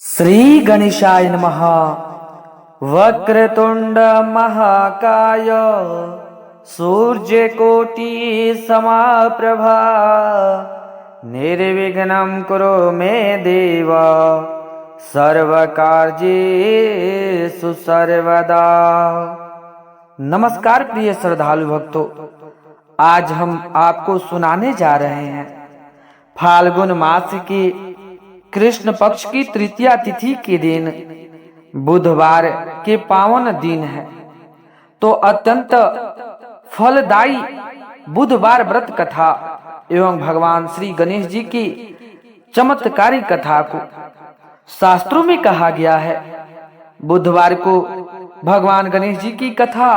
श्री गणेशाय नमः। वक्रतुंड महाकाय सूर्यकोटि समाप्रभा निर्विघ्नं कुरु मे देव सर्वकार्येषु सर्वदा। नमस्कार प्रिय श्रद्धालु भक्तों, आज हम आपको सुनाने जा रहे हैं फाल्गुन मास की कृष्ण पक्ष की तृतीया तिथि के दिन बुधवार के पावन दिन है। तो अत्यंत फलदायी बुधवार व्रत कथा एवं भगवान श्री गणेश जी की चमत्कारी कथा को शास्त्रों में कहा गया है। बुधवार को भगवान गणेश जी की कथा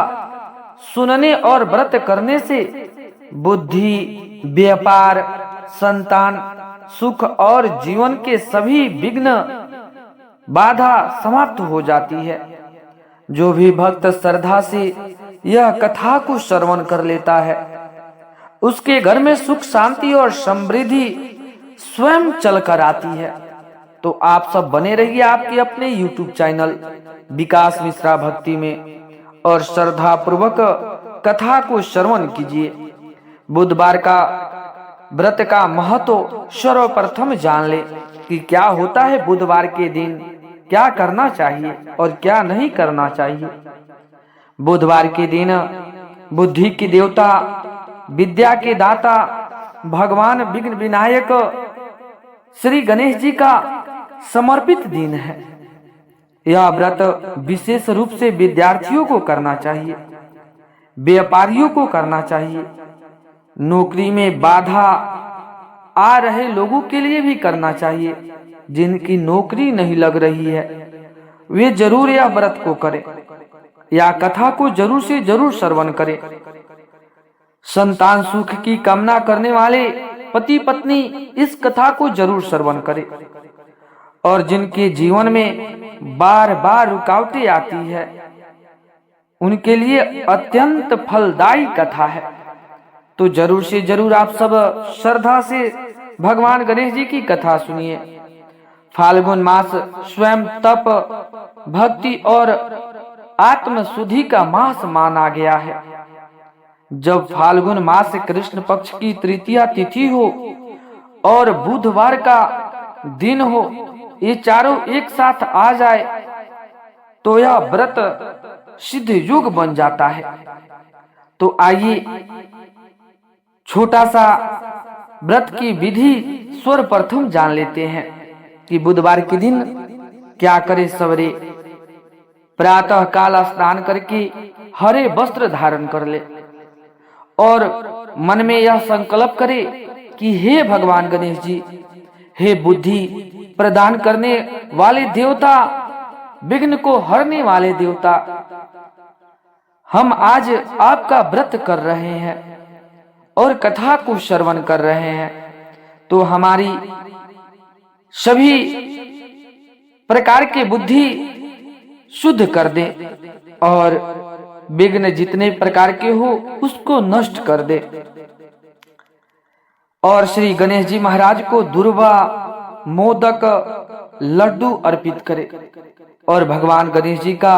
सुनने और व्रत करने से बुद्धि, व्यापार, संतान, सुख और जीवन के सभी विघ्न बाधा समाप्त हो जाती है। जो भी भक्त श्रद्धा से यह कथा को श्रवण कर लेता है, उसके घर में सुख, शांति और समृद्धि स्वयं चलकर आती है। तो आप सब बने रहिए आपके अपने YouTube चैनल विकास मिश्रा भक्ति में और श्रद्धा पूर्वक कथा को श्रवण कीजिए। बुधवार का व्रत का महत्व सर्वप्रथम जान ले कि क्या होता है बुधवार के दिन, क्या करना चाहिए और क्या नहीं करना चाहिए। बुधवार के दिन बुद्धि के देवता, विद्या के दाता भगवान विघ्न विनायक श्री गणेश जी का समर्पित दिन है। यह व्रत विशेष रूप से विद्यार्थियों को करना चाहिए, व्यापारियों को करना चाहिए, नौकरी में बाधा आ रहे लोगों के लिए भी करना चाहिए। जिनकी नौकरी नहीं लग रही है वे जरूर यह व्रत को करें, या कथा को जरूर से जरूर श्रवण करें। संतान सुख की कामना करने वाले पति पत्नी इस कथा को जरूर श्रवण करें। और जिनके जीवन में बार बार रुकावटें आती है उनके लिए अत्यंत फलदायी कथा है। तो जरूर से जरूर आप सब श्रद्धा से भगवान गणेश जी की कथा सुनिए। फाल्गुन मास स्वयं तप, भक्ति और आत्म शुद्धि का मास माना गया है। जब फाल्गुन मास कृष्ण पक्ष की तृतीया तिथि हो और बुधवार का दिन हो, ये चारों एक साथ आ जाए तो यह व्रत सिद्ध योग बन जाता है। तो आइए छोटा सा व्रत की विधि सर्वप्रथम जान लेते हैं कि बुधवार के दिन क्या करें। सवेरे प्रातः काल स्नान करके हरे वस्त्र धारण कर ले और मन में यह संकल्प करे कि हे भगवान गणेश जी, हे बुद्धि प्रदान करने वाले देवता, विघ्न को हरने वाले देवता, हम आज आपका व्रत कर रहे हैं और कथा को श्रवण कर रहे हैं। तो हमारी सभी प्रकार के बुद्धि शुद्ध कर दे और विघ्न जितने प्रकार के हो उसको नष्ट कर दे। और श्री गणेश जी महाराज को दुर्वा, मोदक, लड्डू अर्पित करे और भगवान गणेश जी का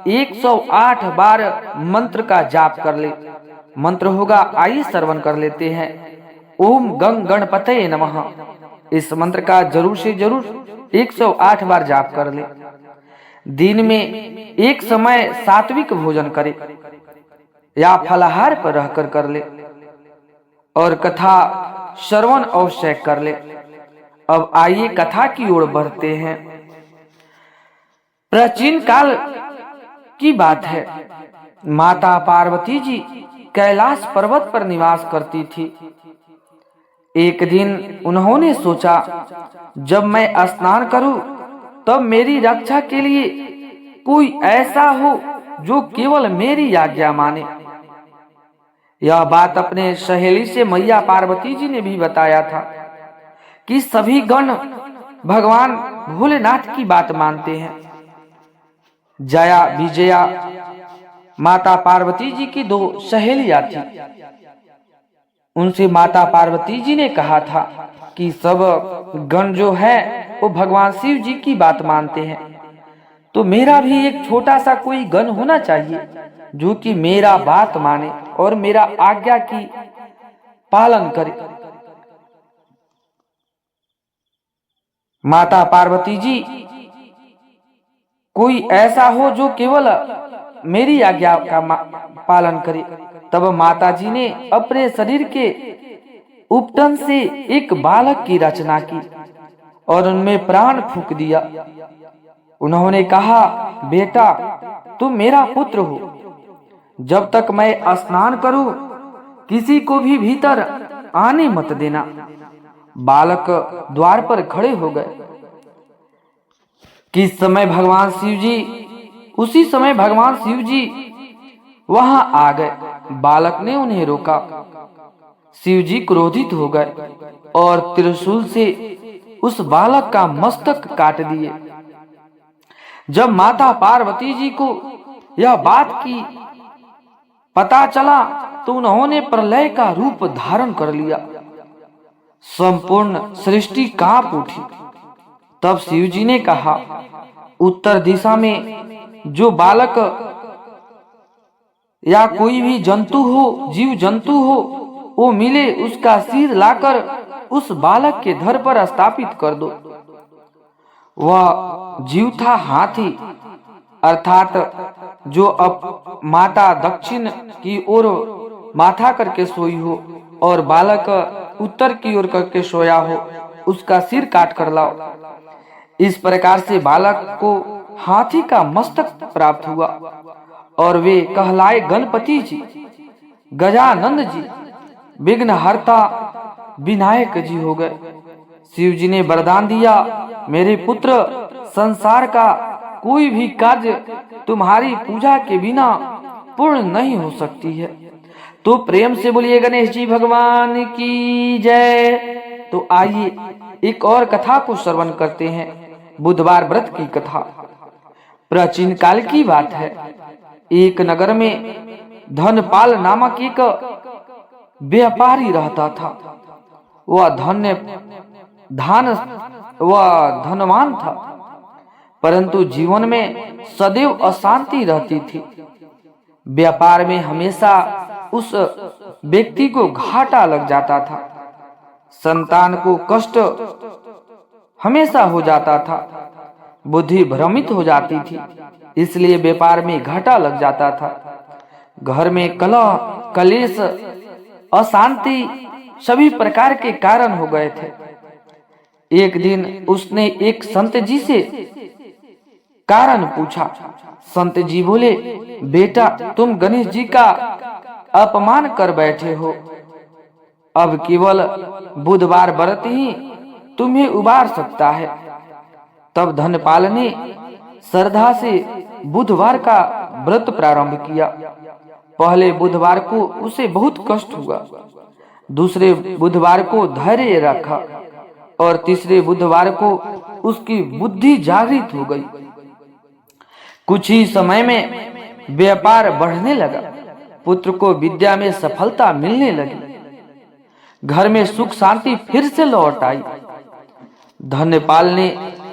108 बार मंत्र का जाप कर ले। मंत्र होगा, आइए श्रवण कर लेते हैं। ओम गंग गणपतये नमः। इस मंत्र का जरूर से जरूर 108 बार जाप कर ले। दिन में एक समय सात्विक भोजन करे या फलाहार पर रहकर कर ले और कथा श्रवण अवश्य कर ले। अब आइए कथा की ओर बढ़ते हैं। प्राचीन काल की बात है, माता पार्वती जी कैलाश पर्वत पर निवास करती थी। एक दिन उन्होंने सोचा, जब मैं स्नान करूं तब मेरी रक्षा के लिए कोई ऐसा हो जो केवल मेरी आज्ञा माने। यह बात अपने सहेली से मैया पार्वती जी ने भी बताया था कि सभी गण भगवान भोलेनाथ की बात मानते हैं। जया, विजया माता पार्वती जी की 2 सहेलियां थी। उनसे माता पार्वती जी ने कहा था कि सब गण जो है वो भगवान शिव जी की बात मानते हैं, तो मेरा भी एक छोटा सा कोई गण होना चाहिए जो कि मेरा बात माने और मेरा आज्ञा की पालन करे। माता पार्वती जी, कोई ऐसा हो जो केवल मेरी आज्ञा का पालन करे। तब माता जी ने अपने शरीर के उपटन से एक बालक की रचना की और उनमें प्राण फूंक दिया। उन्होंने कहा, बेटा तुम मेरा पुत्र हो, जब तक मैं स्नान करूं किसी को भी भीतर आने मत देना। बालक द्वार पर खड़े हो गए। उसी समय भगवान शिव जी वहां आ गए। बालक ने उन्हें रोका। शिव जी क्रोधित हो गए और त्रिशूल से उस बालक का मस्तक काट दिए। जब माता पार्वती जी को यह बात की पता चला तो उन्होंने प्रलय का रूप धारण कर लिया। संपूर्ण सृष्टि कांप उठी। तब शिव जी ने कहा, उत्तर दिशा में जो बालक या कोई भी जंतु हो, जीव जंतु हो, वो मिले उसका सिर लाकर उस बालक के धड़ पर स्थापित कर दो। वह जीव था हाथी, अर्थात जो अब माता दक्षिण की ओर माथा करके सोई हो और बालक उत्तर की ओर करके सोया हो, उसका सिर काट कर लाओ। इस प्रकार से बालक को हाथी का मस्तक प्राप्त हुआ और वे कहलाए गणपति जी, गजानंद जी, विघ्नहर्ता, विनायक जी हो गए। शिव जी ने वरदान दिया, मेरे पुत्र, संसार का कोई भी कार्य तुम्हारी पूजा के बिना पूर्ण नहीं हो सकती है। तो प्रेम से बोलिए गणेश जी भगवान की जय। तो आइए एक और कथा को श्रवण करते हैं, बुधवार व्रत की कथा। प्राचीन काल की बात है। एक नगर में धनपाल नामक एक व्यापारी रहता था। वह धनवान था, परंतु जीवन में सदैव अशांति रहती थी। व्यापार में हमेशा उस व्यक्ति को घाटा लग जाता था। संतान को कष्ट हमेशा हो जाता था। बुद्धि भ्रमित हो जाती थी, इसलिए व्यापार में घाटा लग जाता था। घर में कलह, कलेश, अशांति सभी प्रकार के कारण हो गए थे। एक दिन उसने एक संत जी से कारण पूछा। संत जी बोले, बेटा तुम गणेश जी का अपमान कर बैठे हो। अब केवल बुधवार व्रत ही तुम्हें उबार सकता है। तब धनपाल ने श्रद्धा से बुधवार का व्रत प्रारंभ किया। पहले बुधवार को उसे बहुत कष्ट हुआ, दूसरे बुधवार को धैर्य रखा और तीसरे बुधवार को उसकी बुद्धि जागृत हो गई। कुछ ही समय में व्यापार बढ़ने लगा। पुत्र को विद्या में सफलता मिलने लगी। घर में सुख शांति फिर से लौट आई। धनपाल ने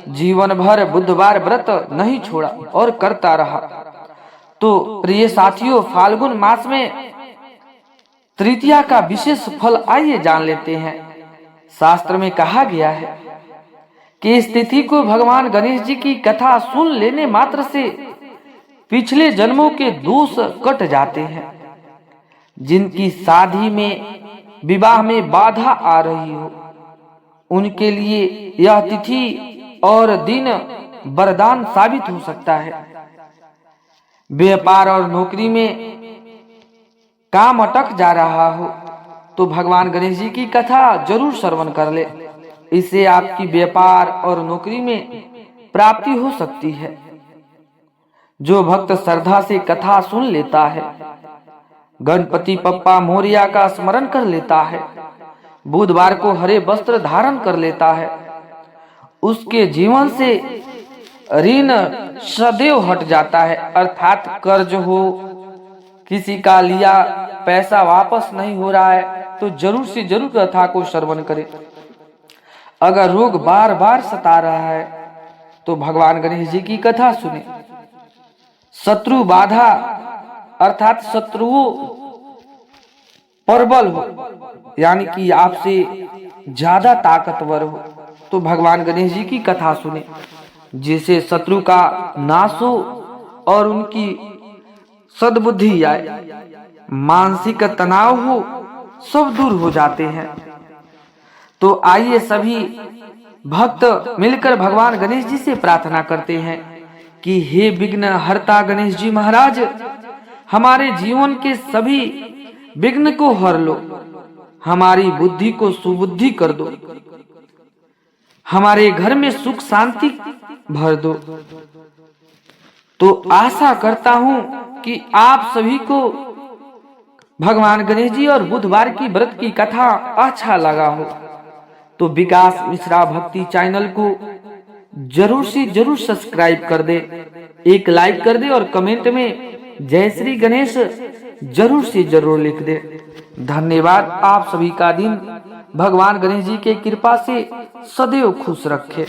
जीवन भर बुधवार व्रत नहीं छोड़ा और करता रहा। तो प्रिय साथियों, फाल्गुन मास में तृतीया का विशेष फल आइए जान लेते हैं। शास्त्र में कहा गया है कि इस तिथि को भगवान गणेश जी की कथा सुन लेने मात्र से पिछले जन्मों के दोष कट जाते हैं। जिनकी शादी में, विवाह में बाधा आ रही हो, उनके लिए यह तिथि और दिन वरदान साबित हो सकता है। व्यापार और नौकरी में काम अटक जा रहा हो तो भगवान गणेश जी की कथा जरूर श्रवण कर ले। इससे आपकी व्यापार और नौकरी में प्राप्ति हो सकती है। जो भक्त श्रद्धा से कथा सुन लेता है, गणपति बप्पा मोरिया का स्मरण कर लेता है, बुधवार को हरे वस्त्र धारण कर लेता है, उसके जीवन से ऋण सदैव हट जाता है। अर्थात कर्ज हो, किसी का लिया पैसा वापस नहीं हो रहा है, तो जरूर से जरूर कथा को श्रवण करें। अगर रोग बार बार सता रहा है तो भगवान गणेश जी की कथा सुने। शत्रु बाधा अर्थात शत्रुओं प्रबल हो, यानी कि आपसे ज्यादा ताकतवर हो, तो भगवान गणेश जी की कथा सुने, जिससे शत्रु का नाश हो और उनकी सद्बुद्धि आए, मानसिक तनाव हो, सब दूर हो जाते हैं। तो आइए सभी भक्त मिलकर भगवान गणेश जी से प्रार्थना करते हैं कि हे विघ्न हरता गणेश जी महाराज, हमारे जीवन के सभी विघ्न को हर लो, हमारी बुद्धि को सुबुद्धि कर दो, हमारे घर में सुख शांति भर दो। तो आशा करता हूं कि आप सभी को भगवान गणेश जी और बुधवार की व्रत की कथा अच्छा लगा हो तो विकास मिश्रा भक्ति चैनल को जरूर से जरूर सब्सक्राइब कर दे, एक लाइक कर दे और कमेंट में जय श्री गणेश जरूर से जरूर लिख दे। धन्यवाद। आप सभी का दिन भगवान गणेश जी के कृपा से सदैव खुश रखे।